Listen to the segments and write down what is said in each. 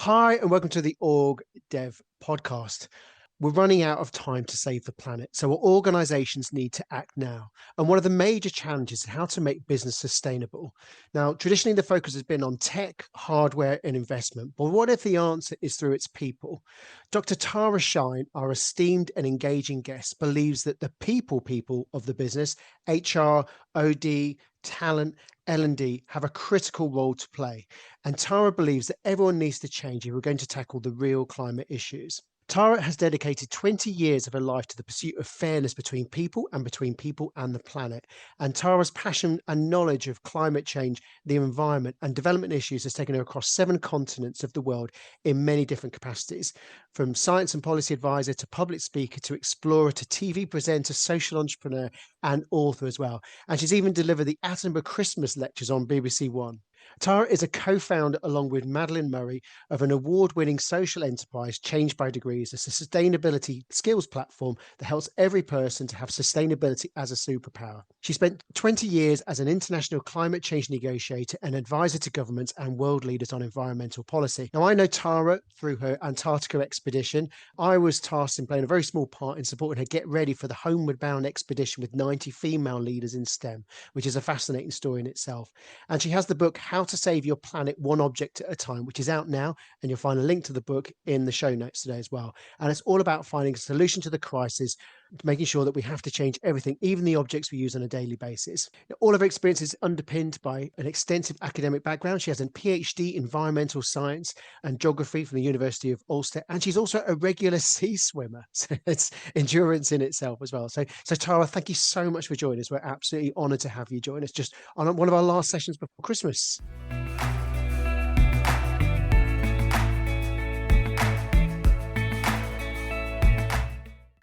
Hi, and welcome to the OrgDev podcast. We're running out of time to save the planet, so our organizations need to act now. And one of the major challenges is how to make business sustainable. Now, traditionally, the focus has been on tech, hardware, and investment. But what if the answer is through its people? Dr. Tara Shine, our esteemed and engaging guest, believes that the people of the business, HR, OD, talent, L&D, have a critical role to play. And Tara believes that everyone needs to change if we're going to tackle the real climate issues. Tara has dedicated 20 years of her life to the pursuit of fairness between people and the planet. And Tara's passion and knowledge of climate change, the environment, and development issues has taken her across 7 continents of the world in many different capacities, from science and policy advisor to public speaker to explorer to TV presenter, social entrepreneur, and author as well. And she's even delivered the Attenborough Christmas lectures on BBC One. Tara is a co-founder, along with Madeline Murray, of an award-winning social enterprise, Change by Degrees, a sustainability skills platform that helps every person to have sustainability as a superpower. She spent 20 years as an international climate change negotiator and advisor to governments and world leaders on environmental policy. Now, I know Tara through her Antarctica expedition. I was tasked in playing a very small part in supporting her get ready for the Homeward Bound expedition with 90 female leaders in STEM, which is a fascinating story in itself. And she has the book, How to Save Your Planet One Object at a Time, which is out now. And you'll find a link to the book in the show notes today as well. And it's all about finding a solution to the crisis, making sure that we have to change everything, even the objects we use on a daily basis. Now, all of her experience is underpinned by an extensive academic background. She has a PhD in environmental science and geography from the University of Ulster. And she's also a regular sea swimmer. So it's endurance in itself as well. So Tara, thank you so much for joining us. We're absolutely honored to have you join us just on one of our last sessions before Christmas.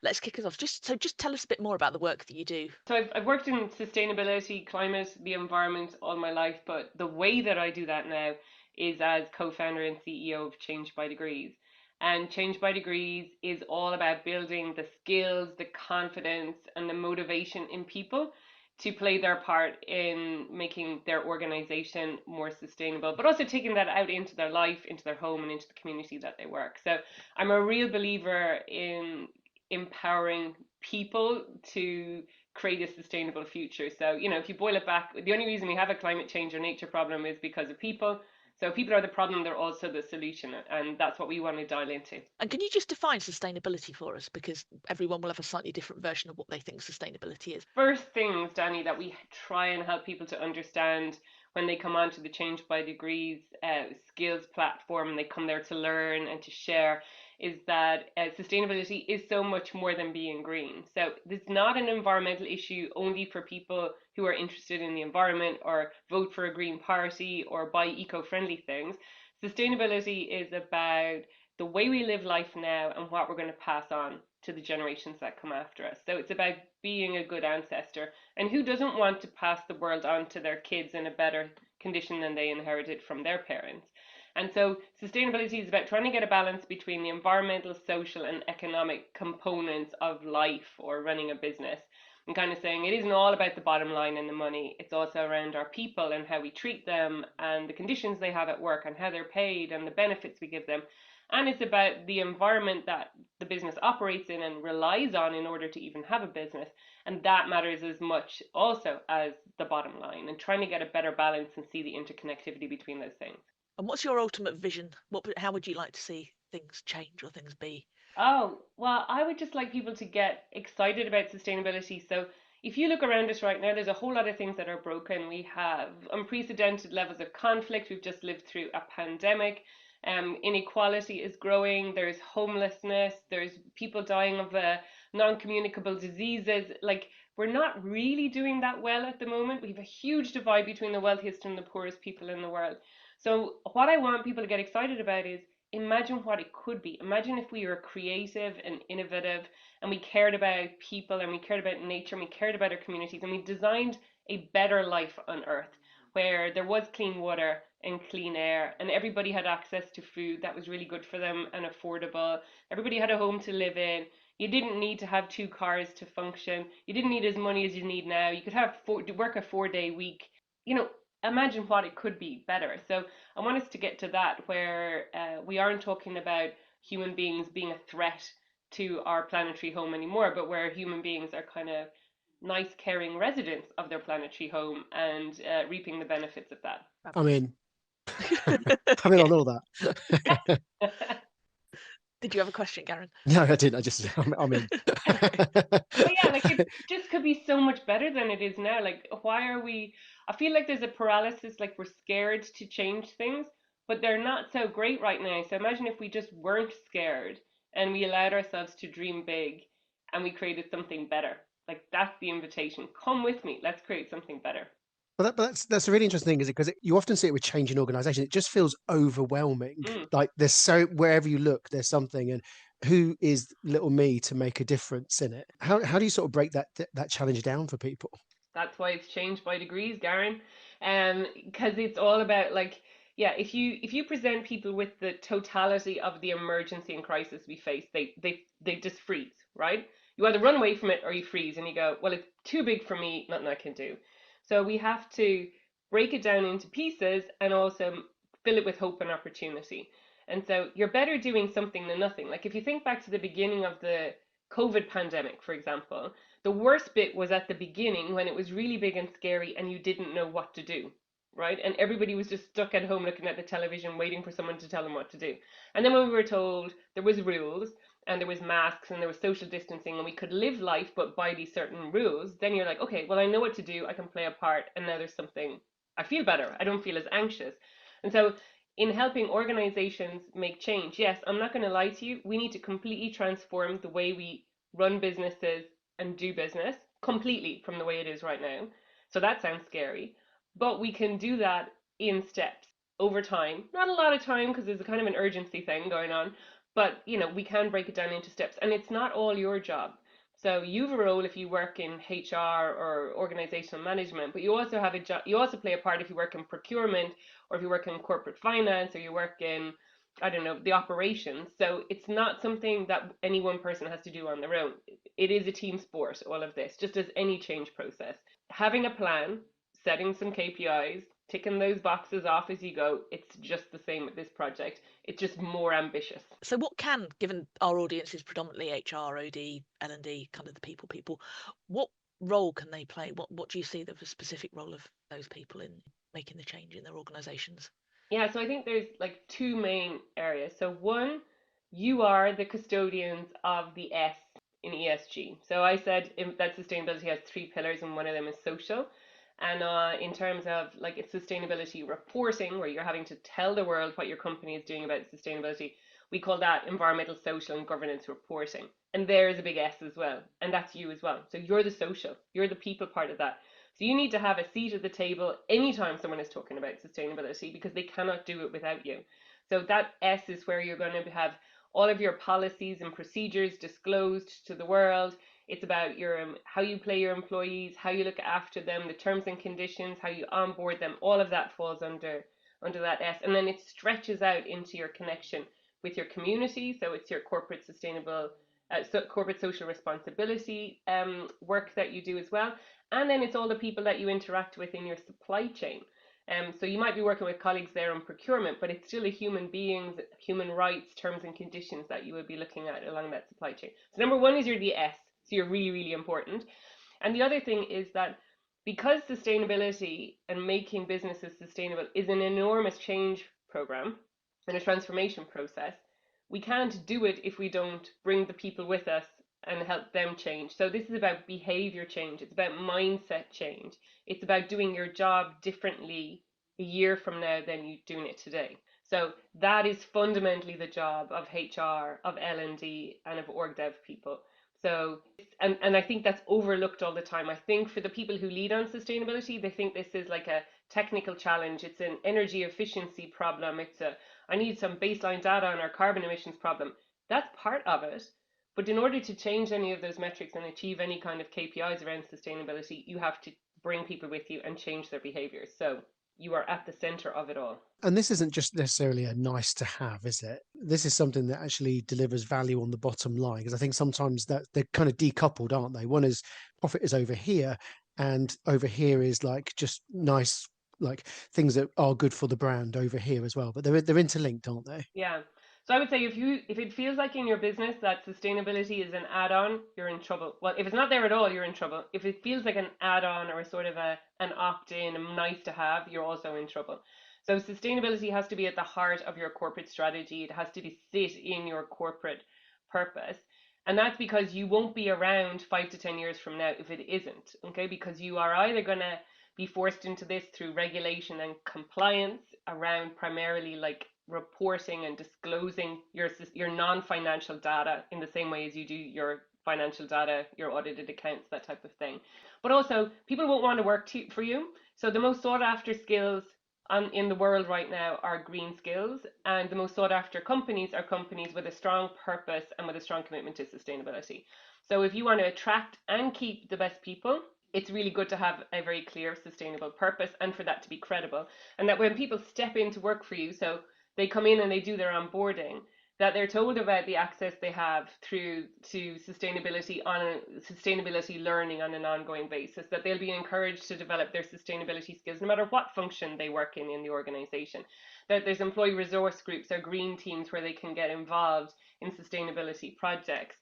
Let's kick us off. Just tell us a bit more about the work that you do. So I've worked in sustainability, climate, the environment all my life, but the way that I do that now is as co-founder and CEO of Change by Degrees. And Change by Degrees is all about building the skills, the confidence, and the motivation in people to play their part in making their organization more sustainable, but also taking that out into their life, into their home, and into the community that they work. So I'm a real believer in empowering people to create a sustainable future. So, if you boil it back, the only reason we have a climate change or nature problem is because of people. So people are the problem, they're also the solution, and that's what we want to dial into. And can you just define sustainability for us? Because everyone will have a slightly different version of what they think sustainability is. First things, Danny, that we try and help people to understand when they come onto the Change by Degrees skills platform and they come there to learn and to share is that sustainability is so much more than being green. So it's not an environmental issue only for people who are interested in the environment or vote for a green party or buy eco-friendly things. Sustainability is about the way we live life now and what we're going to pass on to the generations that come after us. So it's about being a good ancestor. And who doesn't want to pass the world on to their kids in a better condition than they inherited from their parents? And so sustainability is about trying to get a balance between the environmental, social, and economic components of life or running a business. And kind of saying it isn't all about the bottom line and the money. It's also around our people and how we treat them and the conditions they have at work and how they're paid and the benefits we give them. And it's about the environment that the business operates in and relies on in order to even have a business. And that matters as much also as the bottom line, and trying to get a better balance and see the interconnectivity between those things. And what's your ultimate vision? How would you like to see things change or things be? Oh, well, I would just like people to get excited about sustainability. So if you look around us right now, there's a whole lot of things that are broken. We have unprecedented levels of conflict. We've just lived through a pandemic. Inequality is growing. There's homelessness. There's people dying of non-communicable diseases. Like, we're not really doing that well at the moment. We have a huge divide between the wealthiest and the poorest people in the world. So what I want people to get excited about is imagine what it could be. Imagine if we were creative and innovative and we cared about people and we cared about nature and we cared about our communities and we designed a better life on Earth where there was clean water and clean air and everybody had access to food that was really good for them and affordable. Everybody had a home to live in. You didn't need to have 2 cars to function. You didn't need as money as you need now. You could work a 4-day week. imagine what it could be better. So I want us to get to that where we aren't talking about human beings being a threat to our planetary home anymore, but where human beings are kind of nice, caring residents of their planetary home and reaping the benefits of that. I'm in. I'm in on all that. Did you have a question, Garen? No, I didn't. I'm in. But yeah, like it just could be so much better than it is now. Like, why are we? I feel like there's a paralysis, like we're scared to change things, but they're not so great right now. So imagine if we just weren't scared and we allowed ourselves to dream big and we created something better. Like, that's the invitation. Come with me. Let's create something better. But that's a really interesting thing, is it? Because you often see it with change in organization. It just feels overwhelming. Like there's so, wherever you look, there's something, and who is little me to make a difference in it? How do you sort of break that challenge down for people? That's why it's changed by degrees, Garen. Because it's all about, like, yeah, if you present people with the totality of the emergency and crisis we face, they just freeze, right? You either run away from it or you freeze and you go, well, it's too big for me, nothing I can do. So we have to break it down into pieces and also fill it with hope and opportunity. And so you're better doing something than nothing. Like, if you think back to the beginning of the COVID pandemic, for example, the worst bit was at the beginning when it was really big and scary and you didn't know what to do, right? And everybody was just stuck at home looking at the television, waiting for someone to tell them what to do. And then when we were told there was rules and there was masks and there was social distancing and we could live life but by these certain rules, then you're like, okay, well, I know what to do. I can play a part. And now there's something, I feel better. I don't feel as anxious. And so in helping organizations make change, yes, I'm not going to lie to you. We need to completely transform the way we run businesses and do business completely from the way it is right now. So that sounds scary, but we can do that in steps over time. Not a lot of time because there's a kind of an urgency thing going on, but we can break it down into steps, and it's not all your job. So you have a role if you work in HR or organizational management, but you also have a job. You also play a part if you work in procurement, or if you work in corporate finance, or you work in, I don't know, the operations. So it's not something that any one person has to do on their own. It is a team sport, all of this, just as any change process. Having a plan, setting some KPIs, ticking those boxes off as you go, it's just the same with this project. It's just more ambitious. So what can, given our audience is predominantly HR, OD, L&D, kind of the people, what role can they play? What do you see the specific role of those people in making the change in their organizations? Yeah, so I think there's like two main areas. So one, you are the custodians of the S in ESG. So I said that sustainability has three pillars, and one of them is social. And in terms of like it's sustainability reporting, where you're having to tell the world what your company is doing about sustainability, we call that environmental, social, and governance reporting. And there is a big S as well, and that's you as well. So you're the social, you're the people part of that. So you need to have a seat at the table anytime someone is talking about sustainability, because they cannot do it without you. So that S is where you're going to have all of your policies and procedures disclosed to the world. It's about your how you play your employees, how you look after them, the terms and conditions, how you onboard them. All of that falls under that S, and then it stretches out into your connection with your community. So it's your corporate sustainable, corporate social responsibility work that you do as well, and then it's all the people that you interact with in your supply chain. So you might be working with colleagues there on procurement, but it's still a human beings, human rights, terms and conditions that you would be looking at along that supply chain. So number one is you're the S, so you're really, really important. And the other thing is that because sustainability and making businesses sustainable is an enormous change program and a transformation process, we can't do it if we don't bring the people with us and help them change. So this is about behavior change. It's about mindset change. It's about doing your job differently a year from now than you're doing it today. So that is fundamentally the job of HR, of L&D, and of OrgDev people. So, and I think that's overlooked all the time. I think for the people who lead on sustainability, they think this is like a technical challenge. It's an energy efficiency problem. I need some baseline data on our carbon emissions problem. That's part of it. But in order to change any of those metrics and achieve any kind of KPIs around sustainability, you have to bring people with you and change their behaviors. So you are at the center of it all. And this isn't just necessarily a nice to have, is it? This is something that actually delivers value on the bottom line, because I think sometimes that they're kind of decoupled, aren't they? One is profit is over here, and over here is like just nice like things that are good for the brand over here as well, but they're interlinked, aren't they? Yeah. So I would say if it feels like in your business that sustainability is an add-on, you're in trouble. Well, if it's not there at all, you're in trouble. If it feels like an add-on or a sort of an opt-in, a nice to have, you're also in trouble. So sustainability has to be at the heart of your corporate strategy. It has to be sit in your corporate purpose. And that's because you won't be around 5 to 10 years from now if it isn't, okay? Because you are either going to be forced into this through regulation and compliance around primarily like reporting and disclosing your non-financial data in the same way as you do your financial data, your audited accounts, that type of thing. But also, people won't want to work for you. So the most sought after skills in the world right now are green skills, and the most sought after companies are companies with a strong purpose and with a strong commitment to sustainability. So if you want to attract and keep the best people, it's really good to have a very clear sustainable purpose and for that to be credible. And that when people step in to work for you, so they come in and they do their onboarding, that they're told about the access they have through to sustainability learning on an ongoing basis, that they'll be encouraged to develop their sustainability skills no matter what function they work in the organization, that there's employee resource groups or green teams where they can get involved in sustainability projects,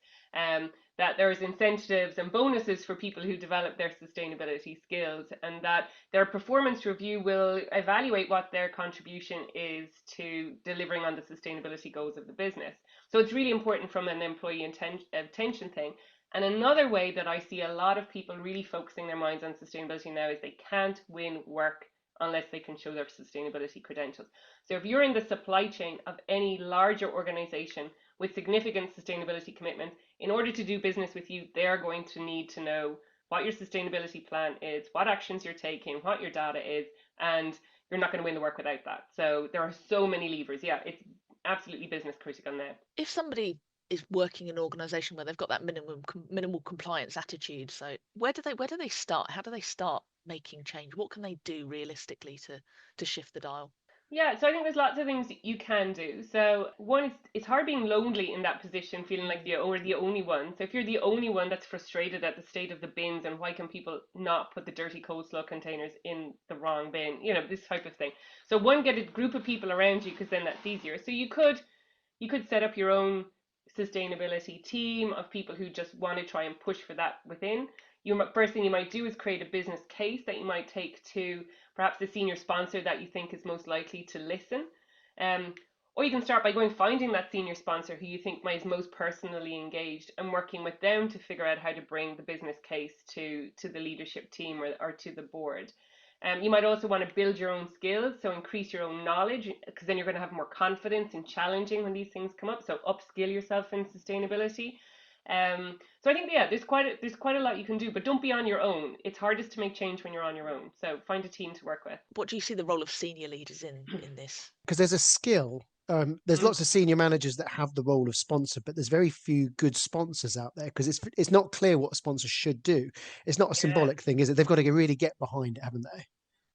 that there's incentives and bonuses for people who develop their sustainability skills, and that their performance review will evaluate what their contribution is to delivering on the sustainability goals of the business. So it's really important from an employee attention thing. And another way that I see a lot of people really focusing their minds on sustainability now is they can't win work unless they can show their sustainability credentials. So if you're in the supply chain of any larger organization with significant sustainability commitments, in order to do business with you, they're going to need to know what your sustainability plan is, what actions you're taking, what your data is, and you're not going to win the work without that. So there are so many levers. Yeah, it's absolutely business critical now. If somebody is working in an organization where they've got that minimal compliance attitude, so where do they start? How do they start making change? What can they do realistically to shift the dial? Yeah, so I think there's lots of things you can do. So one, it's hard being lonely in that position, feeling like the only one. So if you're the only one that's frustrated at the state of the bins and why can people not put the dirty coleslaw containers in the wrong bin, this type of thing. So one, get a group of people around you because then that's easier. So you could set up your own sustainability team of people who just want to try and push for that within. First thing you might do is create a business case that you might take to perhaps the senior sponsor that you think is most likely to listen. Or you can start by finding that senior sponsor who you think is most personally engaged and working with them to figure out how to bring the business case to the leadership team or to the board. You might also want to build your own skills, so increase your own knowledge, because then you're going to have more confidence in challenging when these things come up. So upskill yourself in sustainability. So I think there's quite a lot you can do, but don't be on your own. It's hardest to make change when you're on your own. So find a team to work with. What do you see the role of senior leaders in this? Because there's a skill. There's lots of senior managers that have the role of sponsor, but there's very few good sponsors out there because it's not clear what a sponsor should do. It's not a symbolic thing, is it? They've got to really get behind it, haven't they?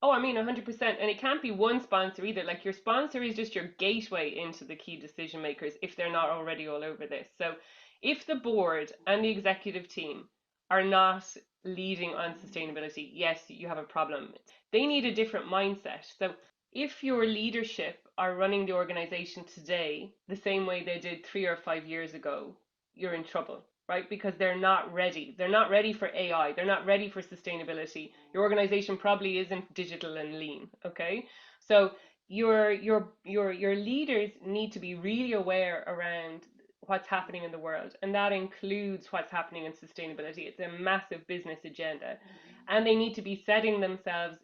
Oh, I mean, 100%. And it can't be one sponsor either. Like your sponsor is just your gateway into the key decision makers if they're not already all over this. So if the board and the executive team are not leading on sustainability, yes, you have a problem. They need a different mindset. So if your leadership are running the organization today the same way they did 3 or 5 years ago, you're in trouble, right? Because they're not ready. They're not ready for AI. They're not ready for sustainability. Your organization probably isn't digital and lean, okay? So your leaders need to be really aware around what's happening in the world, and that includes what's happening in sustainability. It's a massive business agenda, and they need to be setting themselves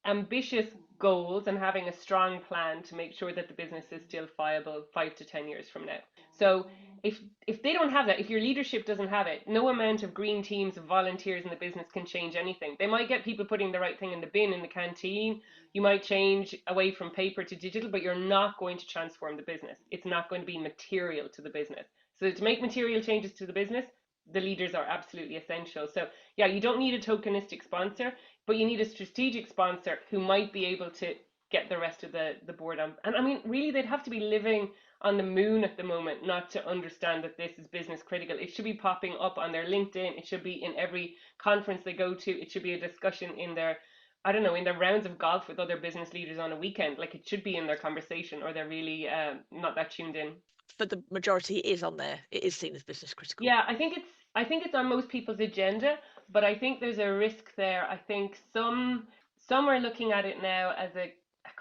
ambitious goals and having a strong plan to make sure that the business is still viable 5 to 10 years from now. So if they don't have that, if your leadership doesn't have it, no amount of green teams of volunteers in the business can change anything. They might get people putting the right thing in the bin in the canteen. You might change away from paper to digital, but you're not going to transform the business. It's not going to be material to the business. So to make material changes to the business, the leaders are absolutely essential. So yeah, you don't need a tokenistic sponsor, but you need a strategic sponsor who might be able to get the rest of the board on. And I mean, really, they'd have to be living on the moon at the moment not to understand that this is business critical. It should be popping up on their LinkedIn. It should be in every conference they go to. It should be a discussion in their I don't know, in their rounds of golf with other business leaders on a weekend. Like, it should be in their conversation, or they're really not that tuned in. For the majority, it is on there. It is seen as business critical. Yeah, I think it's on most people's agenda, but I think there's a risk there. I think some are looking at it now as a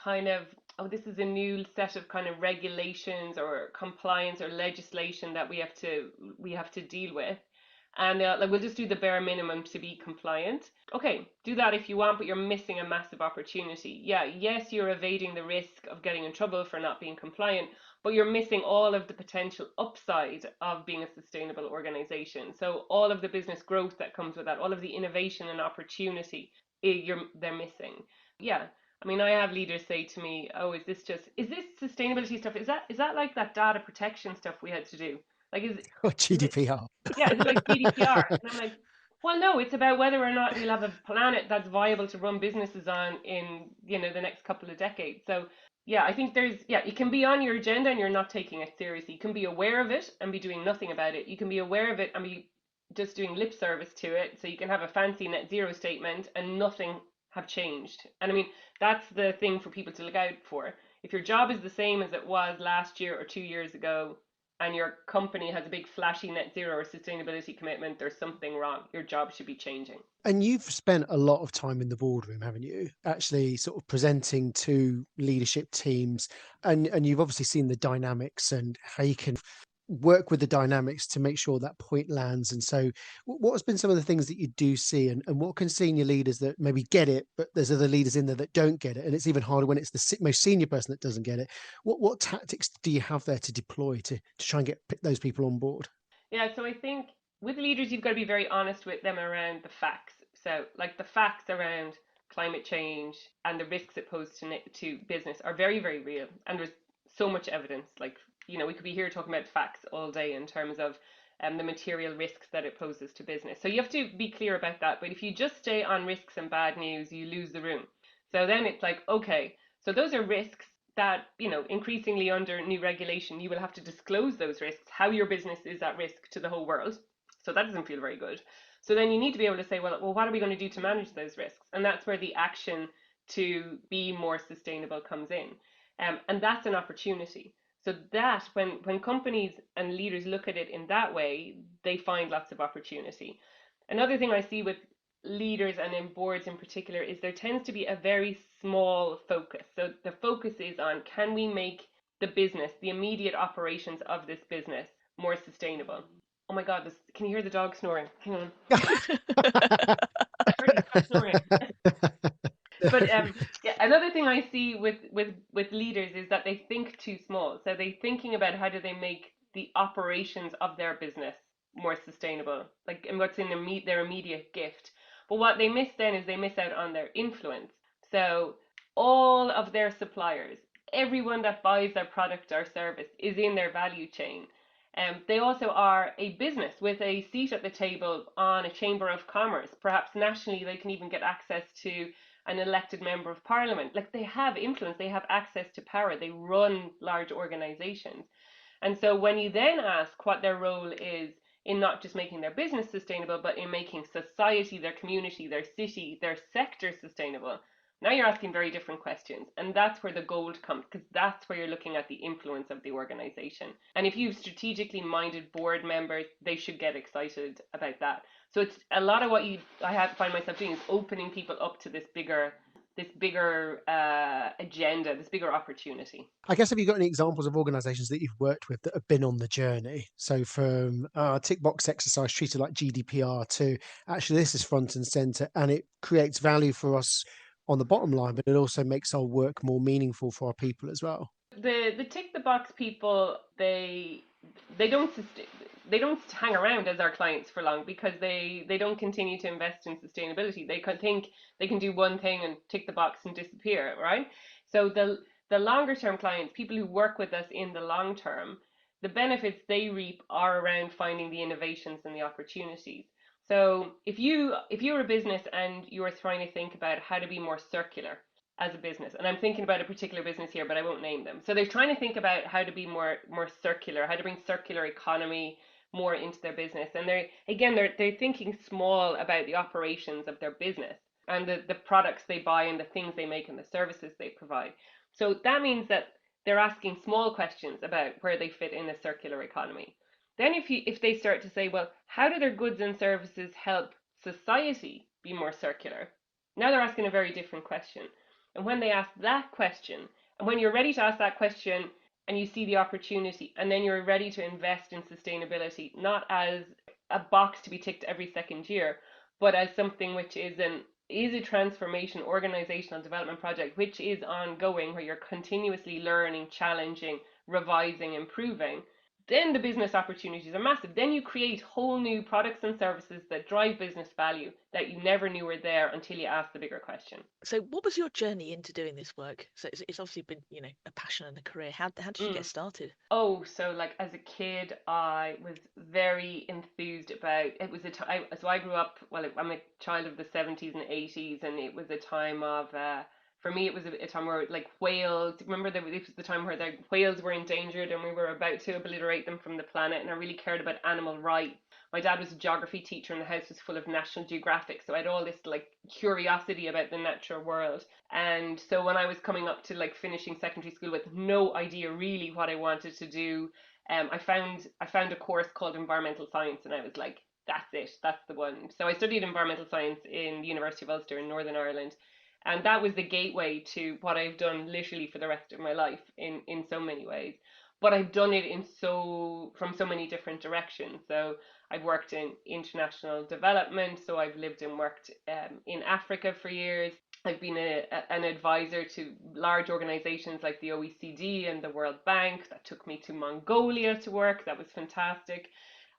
kind of, oh, this is a new set of kind of regulations or compliance or legislation that we have to deal with. And like, we'll just do the bare minimum to be compliant. Okay, do that if you want, but you're missing a massive opportunity. Yeah, yes, you're evading the risk of getting in trouble for not being compliant, but you're missing all of the potential upside of being a sustainable organization. So all of the business growth that comes with that, all of the innovation and opportunity, they're missing. Yeah. I mean, I have leaders say to me, "Oh, is this sustainability stuff? Is that like that data protection stuff we had to do? Like, Or is it GDPR. yeah, is it like GDPR?" And I'm like, well, no, it's about whether or not we'll have a planet that's viable to run businesses on in, the next couple of decades. So yeah, I think it can be on your agenda and you're not taking it seriously. You can be aware of it and be doing nothing about it. You can be aware of it and be just doing lip service to it. So you can have a fancy net zero statement and nothing have changed. And I mean, that's the thing for people to look out for. If your job is the same as it was last year or 2 years ago, and your company has a big flashy net zero or sustainability commitment, there's something wrong. Your job should be changing. And you've spent a lot of time in the boardroom, haven't you? Actually sort of presenting to leadership teams, and you've obviously seen the dynamics and how you can work with the dynamics to make sure that point lands. And so what has been some of the things that you do see, and what can senior leaders that maybe get it, but there's other leaders in there that don't get it, and it's even harder when it's the most senior person that doesn't get it. What tactics do you have there to deploy to try and get those people on board? Yeah, so I think with leaders, you've got to be very honest with them around the facts. So, like, the facts around climate change and the risks it poses to business are very, very real. And there's so much evidence. Like, we could be here talking about facts all day in terms of the material risks that it poses to business. So you have to be clear about that. But if you just stay on risks and bad news, you lose the room. So then it's like, okay, so those are risks that, increasingly under new regulation, you will have to disclose those risks, how your business is at risk to the whole world. So that doesn't feel very good. So then you need to be able to say, well, what are we going to do to manage those risks? And that's where the action to be more sustainable comes in. And that's an opportunity. So that when companies and leaders look at it in that way, they find lots of opportunity. Another thing I see with leaders and in boards in particular is there tends to be a very small focus. So the focus is on, can we make the immediate operations of this business more sustainable? Oh my God, can you hear the dog snoring? Hang on. Snoring. But yeah, another thing I see with leaders is that they think too small. So they're thinking about how do they make the operations of their business more sustainable, like, and what's in their immediate gift. But what they miss then is they miss out on their influence. So all of their suppliers, everyone that buys their product or service is in their value chain. They also are a business with a seat at the table on a chamber of commerce. Perhaps nationally, they can even get access to an elected member of parliament. Like, they have influence, they have access to power, they run large organizations. And so when you then ask what their role is in not just making their business sustainable, but in making society, their community, their city, their sector sustainable, now you're asking very different questions. And that's where the gold comes, because that's where you're looking at the influence of the organization. And if you've strategically minded board members, they should get excited about that. So it's a lot of what I find myself doing is opening people up to this bigger agenda, this bigger opportunity. I guess, have you got any examples of organizations that you've worked with that have been on the journey? So from tick box exercise treated like GDPR to actually this is front and center and it creates value for us on the bottom line, but it also makes our work more meaningful for our people as well. The tick the box people, they don't hang around as our clients for long because they don't continue to invest in sustainability. They can think they can do one thing and tick the box and disappear, right? So the longer term clients, people who work with us in the long term, the benefits they reap are around finding the innovations and the opportunities. So if you're a business and you're trying to think about how to be more circular as a business, and I'm thinking about a particular business here, but I won't name them. So they're trying to think about how to be more circular, how to bring circular economy more into their business. And they're thinking small about the operations of their business. and the products they buy and the things they make and the services they provide. So that means that they're asking small questions about where they fit in a circular economy. Then if they start to say, well, how do their goods and services help society be more circular? Now they're asking a very different question. And when they ask that question, and when you're ready to ask that question and you see the opportunity, and then you're ready to invest in sustainability, not as a box to be ticked every second year, but as something which is a transformation organizational development project which is ongoing, where you're continuously learning, challenging, revising, improving, then the business opportunities are massive. Then you create whole new products and services that drive business value that you never knew were there until you asked the bigger question. So what was your journey into doing this work? So it's obviously been, a passion and a career. How did you get started? Oh, so like as a kid, I was very enthused about it. Was a time, so I grew up, well, I'm a child of the 70s and 80s, and it was a time of, for me, it was a time where like whales, remember that it was the time where the whales were endangered and we were about to obliterate them from the planet, and I really cared about animal rights. My dad was a geography teacher and the house was full of National Geographic, so I had all this like curiosity about the natural world. And so when I was coming up to like finishing secondary school with no idea really what I wanted to do, I found a course called environmental science, and I was like, that's it, that's the one. So I studied environmental science in the University of Ulster in Northern Ireland, and that was the gateway to what I've done literally for the rest of my life in so many ways. But I've done it from so many different directions. So I've worked in international development, so I've lived and worked in Africa for years. I've been an advisor to large organizations like the OECD and the World Bank. That took me to Mongolia to work. That was fantastic.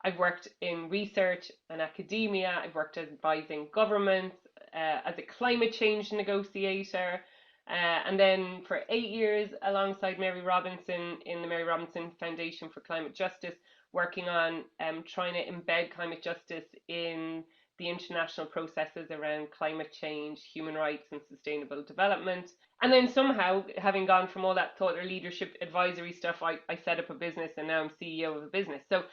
I've worked in research and academia. I've worked advising governments, as a climate change negotiator. And then for 8 years, alongside Mary Robinson in the Mary Robinson Foundation for Climate Justice, working on trying to embed climate justice in the international processes around climate change, human rights, and sustainable development. And then somehow, having gone from all that thought leadership advisory stuff, I set up a business, and now I'm CEO of a business. So,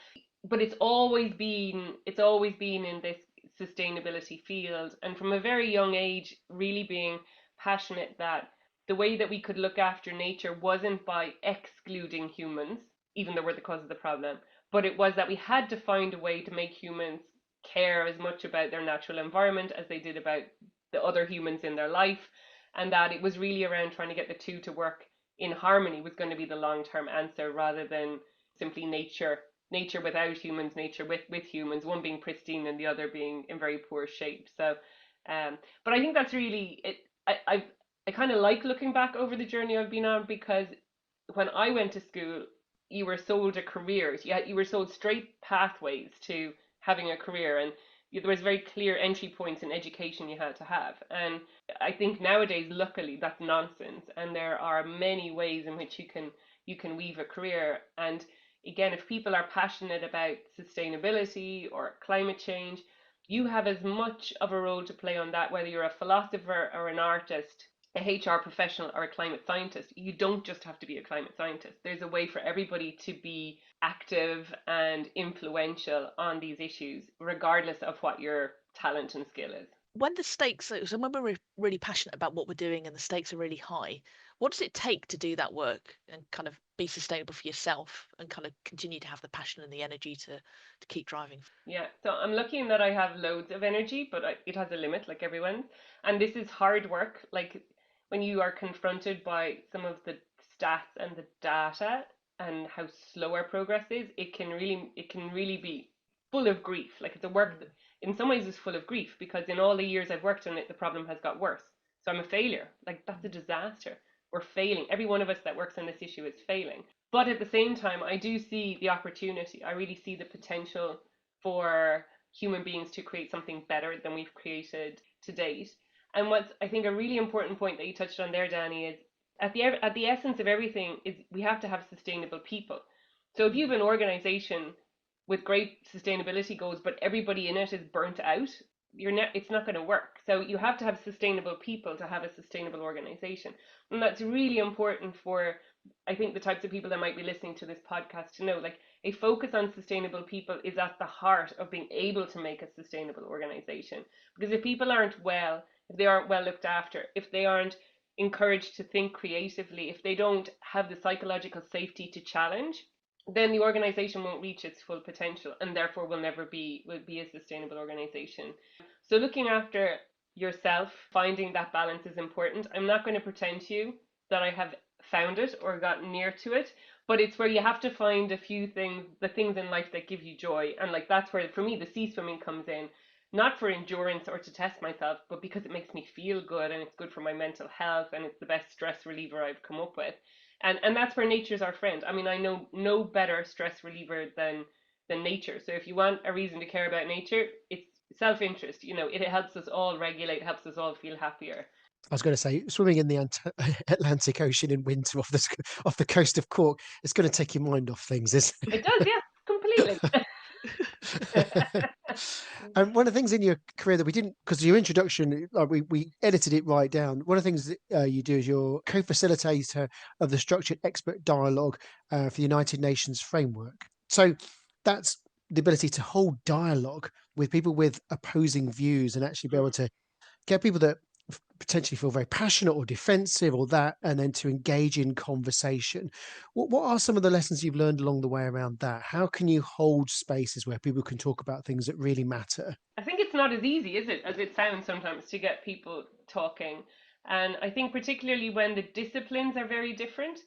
but it's always been in this sustainability field, and from a very young age, really being passionate that the way that we could look after nature wasn't by excluding humans, even though we're the cause of the problem, but it was that we had to find a way to make humans care as much about their natural environment as they did about the other humans in their life, and that it was really around trying to get the two to work in harmony was going to be the long-term answer, rather than simply nature without humans, nature with humans, one being pristine and the other being in very poor shape. So but I think that's really it. I kind of like looking back over the journey I've been on, because when I went to school, you were sold a career. You were sold straight pathways to having a career, and there was very clear entry points in education you had to have. And I think nowadays, luckily, that's nonsense, and there are many ways in which you can weave a career. And again, if people are passionate about sustainability or climate change, you have as much of a role to play on that, whether you're a philosopher or an artist, a HR professional or a climate scientist. You don't just have to be a climate scientist. There's a way for everybody to be active and influential on these issues, regardless of what your talent and skill is. When the stakes, so when we're really passionate about what we're doing and the stakes are really high, what does it take to do that work and kind of be sustainable for yourself and kind of continue to have the passion and the energy to keep driving? Yeah, so I'm lucky in that I have loads of energy, but it has a limit, like everyone's. And this is hard work. Like when you are confronted by some of the stats and the data and how slow our progress is, it can really be full of grief. Like it's a work that in some ways is full of grief, because in all the years I've worked on it, the problem has got worse. So I'm a failure. Like that's a disaster. We're failing. Every one of us that works on this issue is failing. But at the same time, I do see the opportunity. I really see the potential for human beings to create something better than we've created to date. And what's, I think, a really important point that you touched on there, Danny, is at the essence of everything is we have to have sustainable people. So if you have an organization with great sustainability goals, but everybody in it is burnt out, it's not going to work. So you have to have sustainable people to have a sustainable organization, and that's really important for I think the types of people that might be listening to this podcast to know, like, a focus on sustainable people is at the heart of being able to make a sustainable organization. Because if people aren't well, if they aren't well looked after, if they aren't encouraged to think creatively, if they don't have the psychological safety to challenge, then the organization won't reach its full potential and therefore will be a sustainable organization. So looking after yourself, finding that balance is important. I'm not going to pretend to you that I have found it or got near to it, but it's where you have to find a few things, the things in life that give you joy. And like that's where for me the sea swimming comes in, not for endurance or to test myself, but because it makes me feel good and it's good for my mental health and it's the best stress reliever I've come up with. And that's where nature's our friend. I mean, I know no better stress reliever than nature. So if you want a reason to care about nature, it's self-interest. You know, it helps us all regulate, helps us all feel happier. I was going to say, swimming in the Atlantic Ocean in winter off the coast of Cork, it's going to take your mind off things, isn't it? It does, yeah, completely. And one of the things in your career that we didn't, because your introduction, we edited it right down. One of the things that you do is you're co-facilitator of the Structured Expert Dialogue for the United Nations Framework. So that's the ability to hold dialogue with people with opposing views and actually be able to get people that potentially feel very passionate or defensive or that, and then to engage in conversation. What are some of the lessons you've learned along the way around that? How can you hold spaces where people can talk about things that really matter? I think it's not as easy, is it, as it sounds sometimes to get people talking. And I think particularly when the disciplines are very different.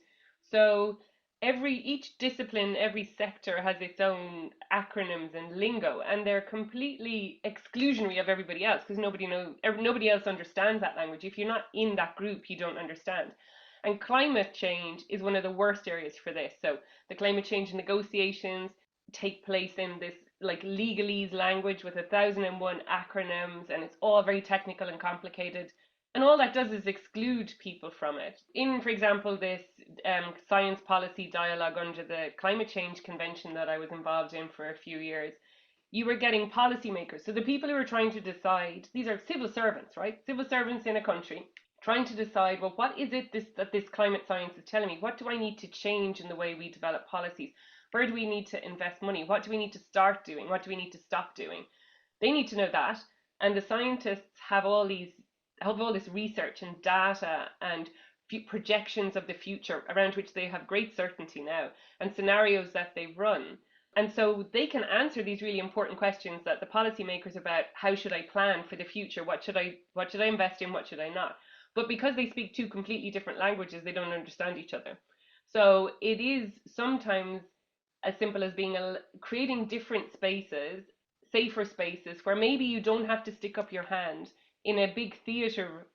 So each discipline, every sector has its own acronyms and lingo, and they're completely exclusionary of everybody else because nobody else understands that language. If you're not in that group, you don't understand. And climate change is one of the worst areas for this. So the climate change negotiations take place in this like legalese language with 1,001 acronyms, and it's all very technical and complicated. And all that does is exclude people from it. In, for example, this science policy dialogue under the Climate Change Convention that I was involved in for a few years, you were getting policymakers. So the people who are trying to decide, these are civil servants, right? Civil servants in a country trying to decide, well, what is it that this climate science is telling me? What do I need to change in the way we develop policies? Where do we need to invest money? What do we need to start doing? What do we need to stop doing? They need to know that. And the scientists have all this research and data and projections of the future around which they have great certainty now, and scenarios that they run. And so they can answer these really important questions that the policymakers about how should I plan for the future? What should I invest in? What should I not? But because they speak two completely different languages, they don't understand each other. So it is sometimes as simple as creating different spaces, safer spaces where maybe you don't have to stick up your hand in a big theater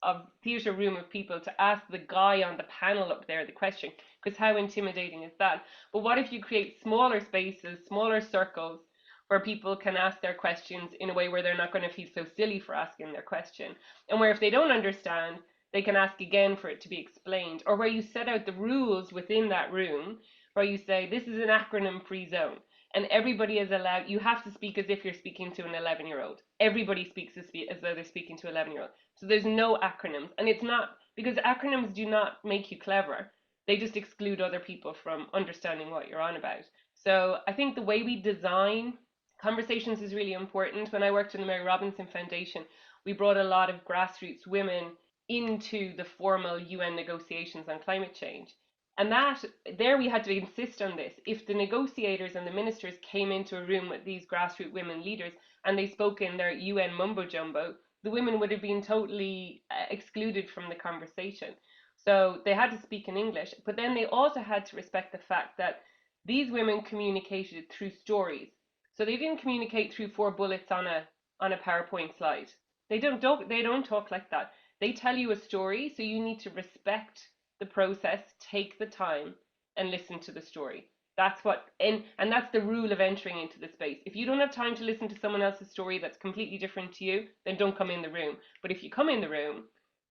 room of people to ask the guy on the panel up there the question, because how intimidating is that? But what if you create smaller spaces, smaller circles where people can ask their questions in a way where they're not going to feel so silly for asking their question, and where if they don't understand they can ask again for it to be explained, or where you set out the rules within that room where you say this is an acronym free zone and everybody is allowed, you have to speak as if you're speaking to an 11-year-old. Everybody speaks as though they're speaking to an 11-year-old. So there's no acronyms. And it's not, because acronyms do not make you clever. They just exclude other people from understanding what you're on about. So I think the way we design conversations is really important. When I worked in the Mary Robinson Foundation, we brought a lot of grassroots women into the formal UN negotiations on climate change. And that there we had to insist on this. If the negotiators and the ministers came into a room with these grassroots women leaders and they spoke in their UN mumbo jumbo, the women would have been totally excluded from the conversation. So they had to speak in English, but then they also had to respect the fact that these women communicated through stories. So they didn't communicate through 4 bullets on a PowerPoint slide. They don't talk like that. They tell you a story, so you need to respect the process, take the time and listen to the story. That's that's the rule of entering into the space. If you don't have time to listen to someone else's story that's completely different to you, then don't come in the room. But if you come in the room,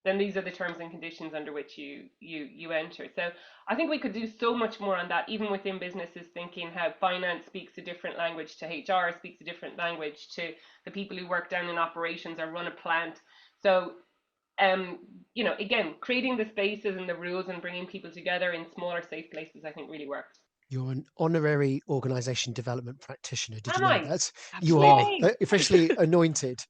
then these are the terms and conditions under which you enter. So I think we could do so much more on that, even within businesses, thinking how finance speaks a different language to HR, speaks a different language to the people who work down in operations or run a plant. So Again, creating the spaces and the rules and bringing people together in smaller, safe places, I think really works. You're an honorary organization development practitioner. Did you Am know I? that? You are Absolutely. Yay! officially anointed.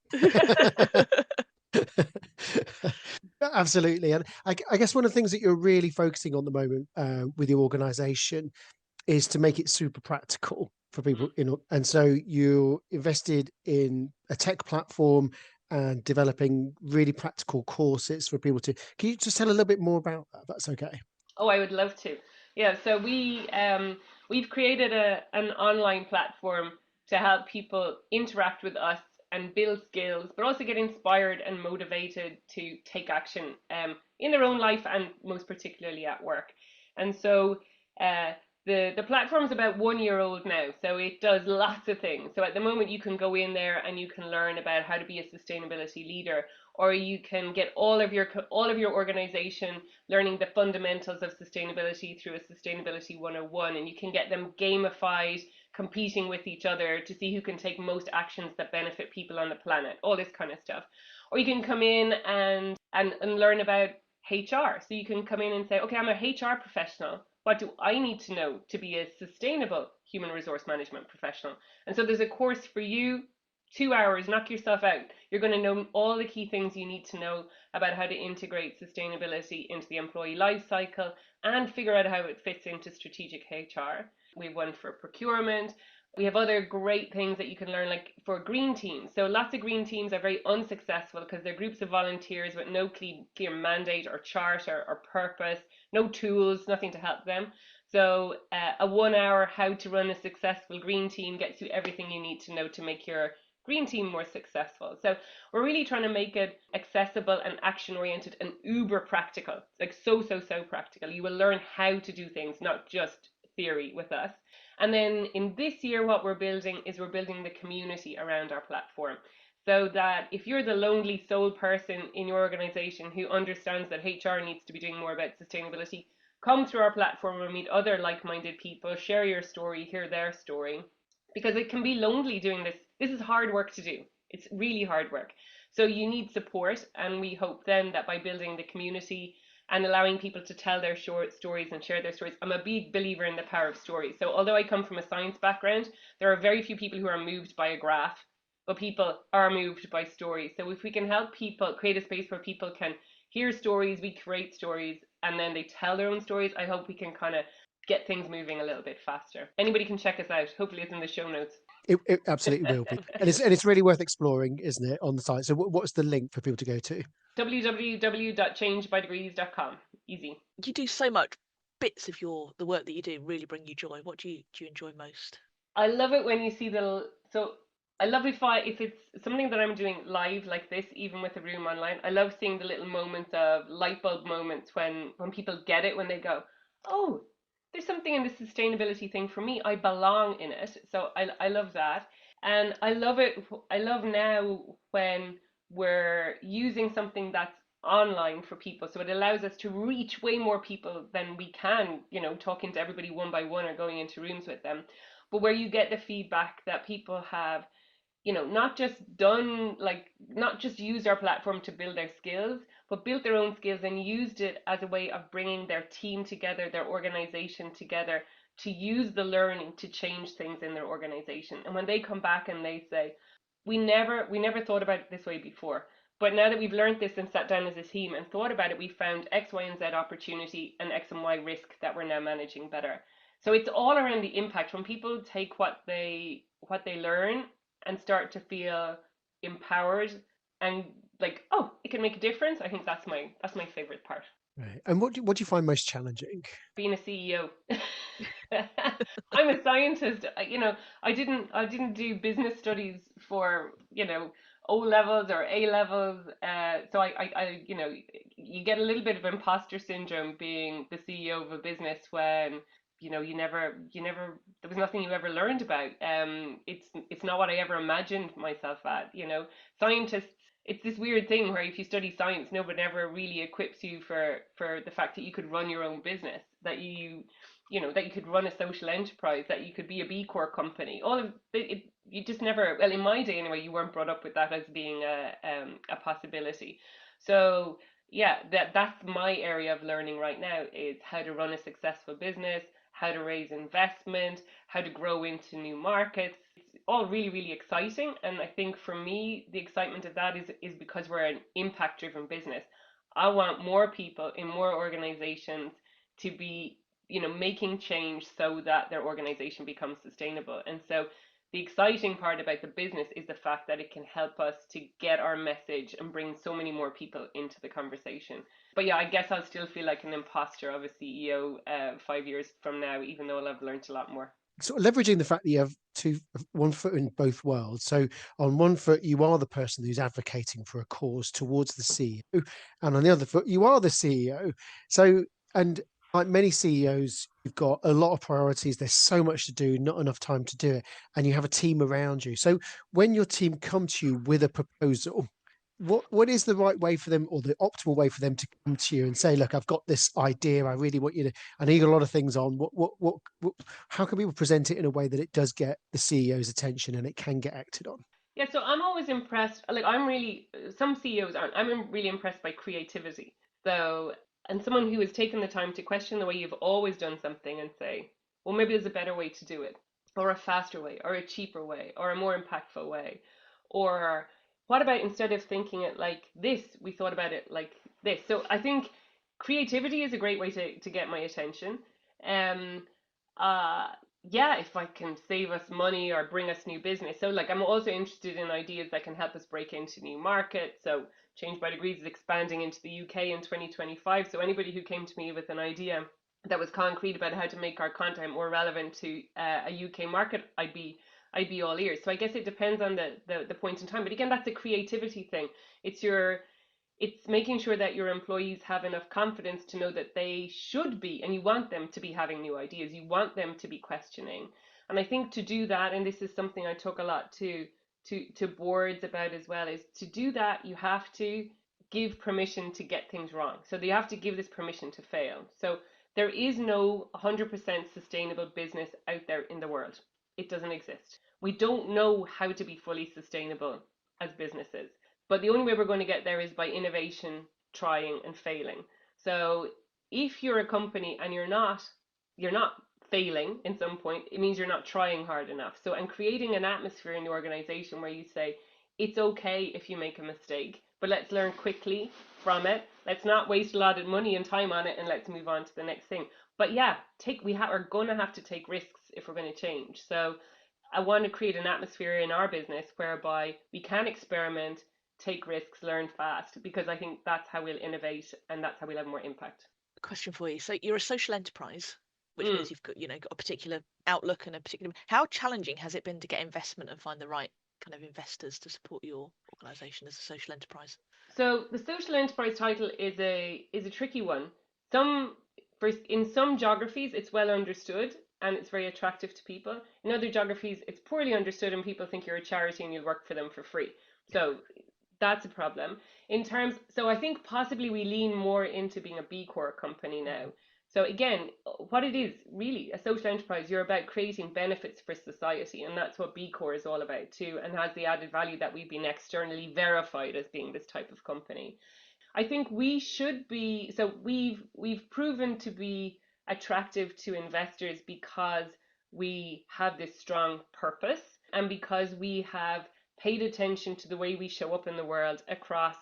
Absolutely. And I guess one of the things that you're really focusing on the moment with your organization is to make it super practical for people. And so you invested in a tech platform and developing really practical courses for people to. Can you just tell a little bit more about that? That's okay. Oh, I would love to. Yeah, so we've created an online platform to help people interact with us and build skills, but also get inspired and motivated to take action in their own life and most particularly at work. And so uh, the platform's about 1 year old now, so it does lots of things. So at the moment, you can go in there and you can learn about how to be a sustainability leader, or you can get all of your organization learning the fundamentals of sustainability through a sustainability 101, and you can get them gamified, competing with each other to see who can take most actions that benefit people on the planet, all this kind of stuff. Or you can come in and learn about HR. So you can come in and say, okay, I'm a HR professional. What do I need to know to be a sustainable human resource management professional? And so there's a course for you, 2 hours, knock yourself out. You're going to know all the key things you need to know about how to integrate sustainability into the employee life cycle and figure out how it fits into strategic HR. We have one for procurement. We have other great things that you can learn, like for green teams. So lots of green teams are very unsuccessful because they're groups of volunteers with no clear mandate or charter or purpose, no tools, nothing to help them. So a 1 hour how to run a successful green team gets you everything you need to know to make your green team more successful. So we're really trying to make it accessible and action oriented and uber practical, like so practical. You will learn how to do things, not just theory with us. And then in this year, what we're building is we're building the community around our platform. So that if you're the lonely sole person in your organization who understands that HR needs to be doing more about sustainability, come through our platform and meet other like-minded people, share your story, hear their story, because it can be lonely doing this. This is hard work to do. It's really hard work. So you need support, and we hope then that by building the community and allowing people to tell their short stories and share their stories. I'm a big believer in the power of stories. So although I come from a science background, there are very few people who are moved by a graph, but people are moved by stories. So if we can help people create a space where people can hear stories, we create stories, and then they tell their own stories, I hope we can kind of get things moving a little bit faster. Anybody can check us out. Hopefully it's in the show notes. It absolutely will be, and it's really worth exploring, isn't it, on the site? So what's the link for people to go to? www.changebydegrees.com. Easy. You do so much. Bits of the work that you do really bring you joy. What do you enjoy most? I love it when you see I love if it's something that I'm doing live like this, even with the room online. I love seeing the little moments of light bulb moments when people get it, when they go, oh, there's something in the sustainability thing for me. I belong in it. So I love that. And I love it. I love now when we're using something that's online for people. So it allows us to reach way more people than we can, talking to everybody one by one or going into rooms with them. But where you get the feedback that people have, not just not just used our platform to build their skills, but built their own skills and used it as a way of bringing their team together, their organization together, to use the learning to change things in their organization. And when they come back and they say, we never thought about it this way before, but now that we've learned this and sat down as a team and thought about it, we found X, Y, and Z opportunity and X and Y risk that we're now managing better. So it's all around the impact. When people take what they learn and start to feel empowered and like, oh, it can make a difference. I think that's my favorite part. Right. And what do you find most challenging? Being a CEO. I'm a scientist. I didn't do business studies for O levels or A levels. So you get a little bit of imposter syndrome being the CEO of a business when you never there was nothing you ever learned about. It's not what I ever imagined myself at. Scientists, it's this weird thing where if you study science, nobody ever really equips you for the fact that you could run your own business, that you could run a social enterprise, that you could be a B Corp company. All of it, you just never, well, in my day anyway, you weren't brought up with that as being a possibility. So yeah, that's my area of learning right now, is how to run a successful business, how to raise investment, how to grow into new markets. It's all really, really exciting. And I think for me, the excitement of that is because we're an impact driven business. I want more people in more organizations to be, making change so that their organization becomes sustainable. And so the exciting part about the business is the fact that it can help us to get our message and bring so many more people into the conversation. But yeah, I guess I'll still feel like an imposter of a CEO 5 years from now, even though I'll have learned a lot more. Sort of leveraging the fact that you have one foot in both worlds. So on one foot, you are the person who's advocating for a cause towards the CEO, and on the other foot, you are the CEO. So, and like many CEOs, you've got a lot of priorities. There's so much to do, not enough time to do it, and you have a team around you. So when your team come to you with a proposal, what is the right way for them, or the optimal way for them to come to you and say, look, I've got this idea, I really want you to, I need a lot of things on, what how can people present it in a way that it does get the CEO's attention and it can get acted on? Yeah, so I'm always impressed. Like, some CEOs aren't. I'm really impressed by creativity. So, and someone who has taken the time to question the way you've always done something and say, well, maybe there's a better way to do it, or a faster way, or a cheaper way, or a more impactful way. Or what about, instead of thinking it like this, we thought about it like this? So I think creativity is a great way to get my attention. Um, uh, yeah, if I can save us money or bring us new business. So like, I'm also interested in ideas that can help us break into new markets. So Change by Degrees is expanding into the UK in 2025. So anybody who came to me with an idea that was concrete about how to make our content more relevant to a UK market, I'd be all ears. So I guess it depends on the point in time. But again, that's a creativity thing. It's making sure that your employees have enough confidence to know that they should be, and you want them to be having new ideas. You want them to be questioning. And I think to do that, and this is something I talk a lot to boards about as well, is to do that, you have to give permission to get things wrong. So you have to give this permission to fail. So there is no 100% sustainable business out there in the world. It doesn't exist. We don't know how to be fully sustainable as businesses. But the only way we're going to get there is by innovation, trying and failing. So if you're a company and you're not failing in some point, it means you're not trying hard enough. So, and creating an atmosphere in the organization where you say, it's okay if you make a mistake, but let's learn quickly from it. Let's not waste a lot of money and time on it, and let's move on to the next thing. But yeah, are going to have to take risks if we're going to change. So I want to create an atmosphere in our business whereby we can experiment, take risks, learn fast, because I think that's how we'll innovate and that's how we'll have more impact. Question for you. So you're a social enterprise, which Mm. means you've got a particular outlook and a particular. How challenging has it been to get investment and find the right kind of investors to support your organisation as a social enterprise? So the social enterprise title is a tricky one. Some in some geographies it's well understood and it's very attractive to people. In other geographies it's poorly understood and people think you're a charity and you'll work for them for free. So that's a problem. So I think possibly we lean more into being a B Corp company now. So again, what it is really, a social enterprise, you're about creating benefits for society, and that's what B Corp is all about too, and has the added value that we've been externally verified as being this type of company. I think we should be, so we've proven to be attractive to investors because we have this strong purpose and because we have paid attention to the way we show up in the world across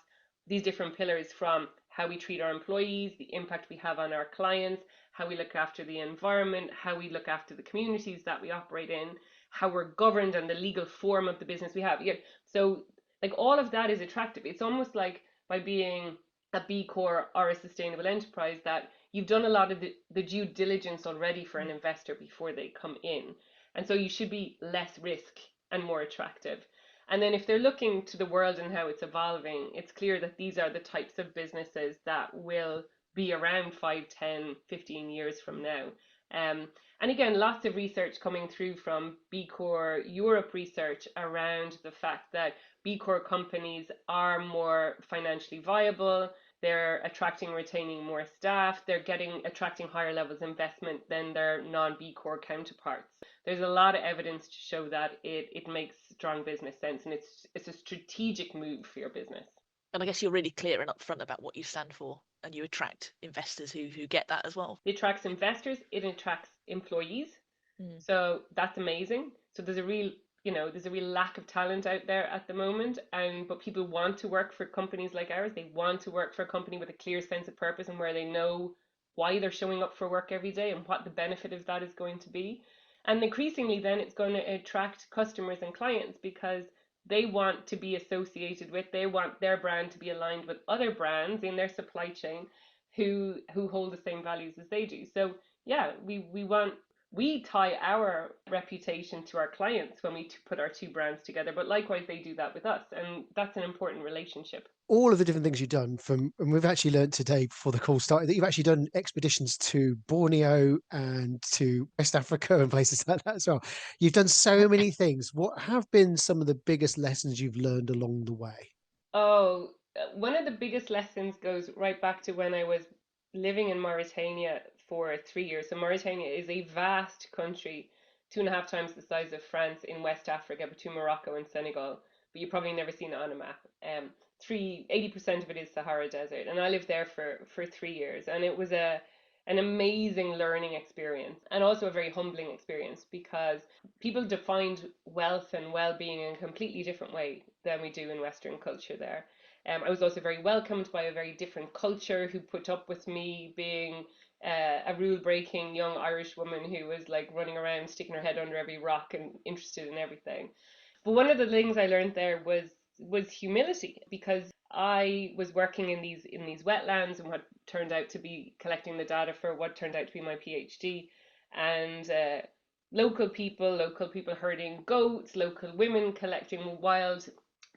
these different pillars, from how we treat our employees, the impact we have on our clients, how we look after the environment, how we look after the communities that we operate in, how we're governed, and the legal form of the business we have. Yeah. So like all of that is attractive. It's almost like by being a B Corp or a sustainable enterprise that you've done a lot of the due diligence already for an investor before they come in. And so you should be less risk and more attractive. And then if they're looking to the world and how it's evolving, it's clear that these are the types of businesses that will be around 5, 10, 15 years from now. And again, lots of research coming through from B Corp Europe research around the fact that B Corp companies are more financially viable. They're attracting and retaining more staff. They're attracting higher levels of investment than their non-B Corp counterparts. There's a lot of evidence to show that it makes strong business sense, and it's a strategic move for your business. And I guess you're really clear and upfront about what you stand for, and you attract investors who get that as well. It attracts investors, it attracts employees. So that's amazing. So there's a real, there's a real lack of talent out there at the moment, and but people want to work for companies like ours. They want to work for a company with a clear sense of purpose and where they know why they're showing up for work every day and what the benefit of that is going to be. And increasingly then it's going to attract customers and clients because they want to be associated with, they want their brand to be aligned with other brands in their supply chain who hold the same values as they do. So yeah, we tie our reputation to our clients when we put our two brands together, but likewise they do that with us, and that's an important relationship. All of the different things you've done and we've actually learned today before the call started that you've actually done expeditions to Borneo and to West Africa and places like that as well. You've done so many things. What have been some of the biggest lessons you've learned along the way? Oh, one of the biggest lessons goes right back to when I was living in Mauritania for 3 years. So Mauritania is a vast country, 2.5 times the size of France in West Africa, between Morocco and Senegal. But you've probably never seen it on a map. 80% of it is Sahara Desert, and I lived there for 3 years, and it was an amazing learning experience and also a very humbling experience because people defined wealth and well-being in a completely different way than we do in Western culture there. I was also very welcomed by a very different culture who put up with me being a rule-breaking young Irish woman who was like running around, sticking her head under every rock and interested in everything. But one of the things I learned there was humility, because I was working in these wetlands and what turned out to be collecting the data for what turned out to be my PhD, and local people herding goats, local women collecting wild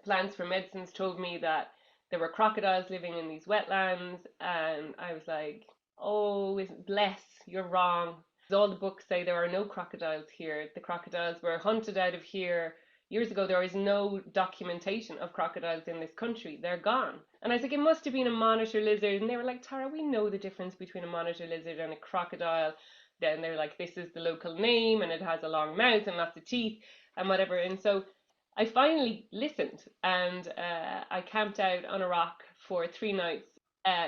plants for medicines told me that there were crocodiles living in these wetlands, and I was like, oh, bless, you're wrong. All the books say there are no crocodiles here. The crocodiles were hunted out of here years ago. There is no documentation of crocodiles in this country. They're gone. And I was like, it must have been a monitor lizard. And they were like, Tara, we know the difference between a monitor lizard and a crocodile. Then they're like, this is the local name and it has a long mouth and lots of teeth and whatever. And so I finally listened, and I camped out on a rock for 3 nights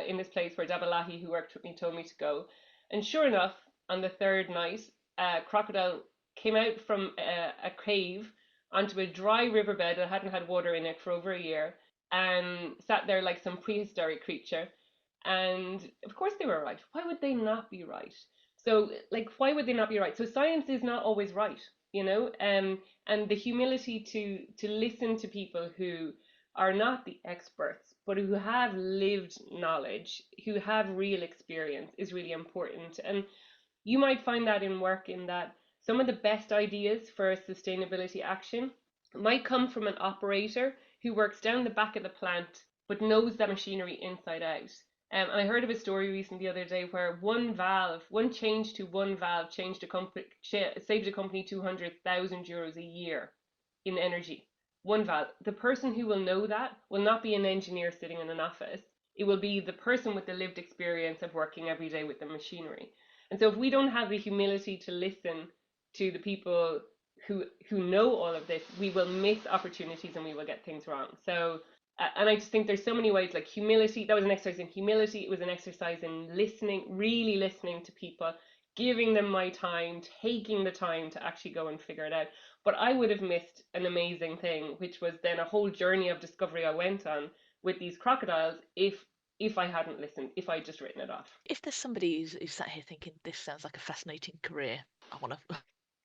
in this place where Dabalahi, who worked with me, told me to go. And sure enough, on the third night, a crocodile came out from a cave onto a dry riverbed that hadn't had water in it for over a year and sat there like some prehistoric creature. And of course they were right. Why would they not be right? So, like, why would they not be right? So science is not always right, you know? And the humility to listen to people who are not the experts, but who have lived knowledge, who have real experience, is really important. And you might find that in work, in that some of the best ideas for sustainability action might come from an operator who works down the back of the plant but knows that machinery inside out. And I heard of a story recently the other day where one change to one valve changed saved a company €200,000 a year in energy. One valve. The person who will know that will not be an engineer sitting in an office. It will be the person with the lived experience of working every day with the machinery. And so if we don't have the humility to listen to the people who know all of this, we will miss opportunities and we will get things wrong. So and I just think there's so many ways, like humility. That was an exercise in humility. It was an exercise in listening, really listening to people, giving them my time, taking the time to actually go and figure it out. But I would have missed an amazing thing, which was then a whole journey of discovery I went on with these crocodiles if I hadn't listened, if I'd just written it off. If there's somebody who's sat here thinking this sounds like a fascinating career, I want to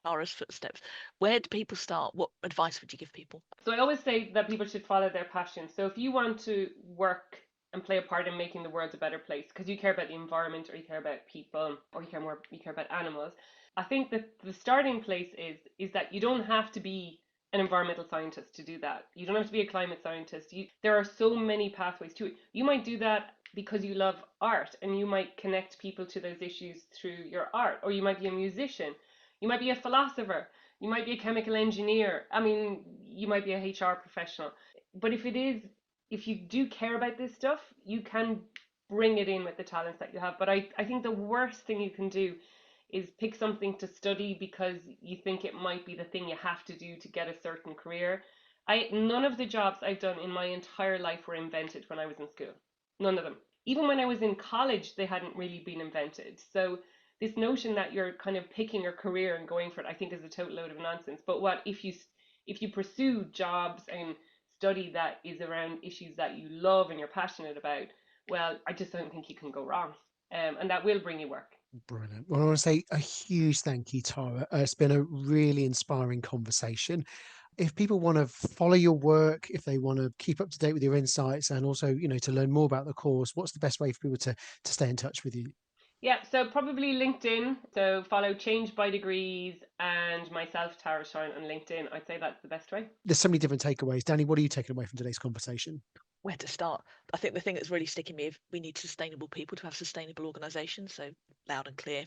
Tara's footsteps, where do people start? What advice would you give people? So I always say that people should follow their passion. So if you want to work and play a part in making the world a better place because you care about the environment, or you care about people, or you care about animals, I think that the starting place is that you don't have to be an environmental scientist to do that. You don't have to be a climate scientist. There are so many pathways to it. You might do that because you love art and you might connect people to those issues through your art, or you might be a musician, you might be a philosopher, you might be a chemical engineer. I mean, you might be a HR professional. But if you do care about this stuff, you can bring it in with the talents that you have. But I think the worst thing you can do is pick something to study because you think it might be the thing you have to do to get a certain career. None of the jobs I've done in my entire life were invented when I was in school. None of them. Even when I was in college, they hadn't really been invented. So this notion that you're kind of picking a career and going for it, I think is a total load of nonsense. But what if you pursue jobs and study that is around issues that you love and you're passionate about, well, I just don't think you can go wrong. And that will bring you work. Brilliant. Well, I want to say a huge thank you, Tara. It's been a really inspiring conversation. If people want to follow your work, if they want to keep up to date with your insights, and also, to learn more about the course, what's the best way for people to stay in touch with you? Yeah, so probably LinkedIn. So follow Change by Degrees and myself, Tara Shine, on LinkedIn. I'd say that's the best way. There's so many different takeaways. Danny, what are you taking away from today's conversation? Where to start? I think the thing that's really sticking me is we need sustainable people to have sustainable organisations. So loud and clear,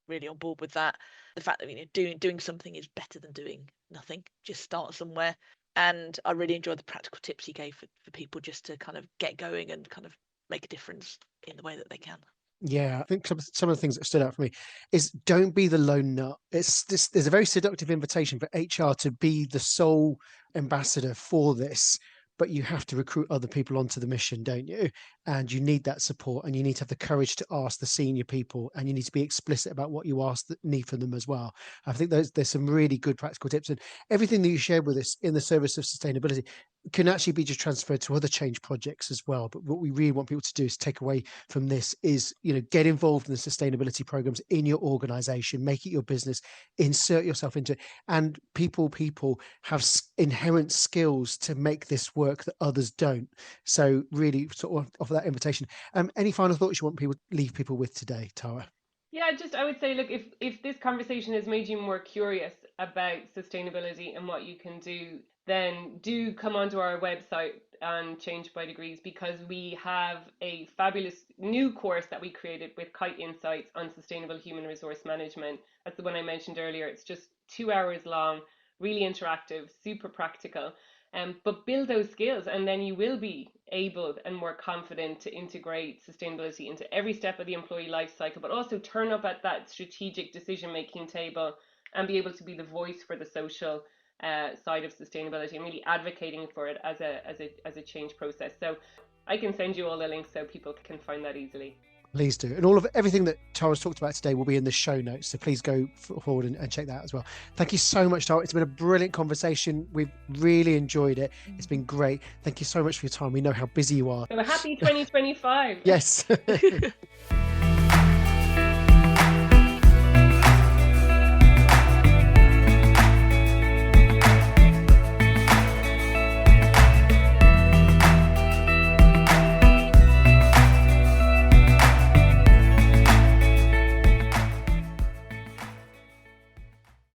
really on board with that. The fact that doing something is better than doing nothing. Just start somewhere. And I really enjoyed the practical tips you gave for people just to kind of get going and kind of make a difference in the way that they can. Yeah, I think some of the things that stood out for me is don't be the lone nut. There's a very seductive invitation for HR to be the sole ambassador for this, but you have to recruit other people onto the mission, don't you? And you need that support, and you need to have the courage to ask the senior people, and you need to be explicit about what you need from them as well. I think there's some really good practical tips, and everything that you shared with us in the service of sustainability can actually be just transferred to other change projects as well. But what we really want people to do is take away from this is, get involved in the sustainability programs in your organization, make it your business, insert yourself into it. And people have inherent skills to make this work that others don't. So really sort of offer that invitation. Any final thoughts you want people leave people with today, Tara? Yeah, I would say, look, if this conversation has made you more curious about sustainability and what you can do, then do come onto our website and Change by Degrees, because we have a fabulous new course that we created with Kite Insights on sustainable human resource management. That's the one I mentioned earlier. It's just 2 hours long, really interactive, super practical. But build those skills, and then you will be able and more confident to integrate sustainability into every step of the employee life cycle, but also turn up at that strategic decision making table and be able to be the voice for the social side of sustainability and really advocating for it as a change process. So I can send you all the links so people can find that easily. Please do. And everything that Tara's talked about today will be in the show notes. So please go forward and check that out as well. Thank you so much, Tara. It's been a brilliant conversation. We've really enjoyed it. It's been great. Thank you so much for your time. We know how busy you are. So a happy 2025. Yes.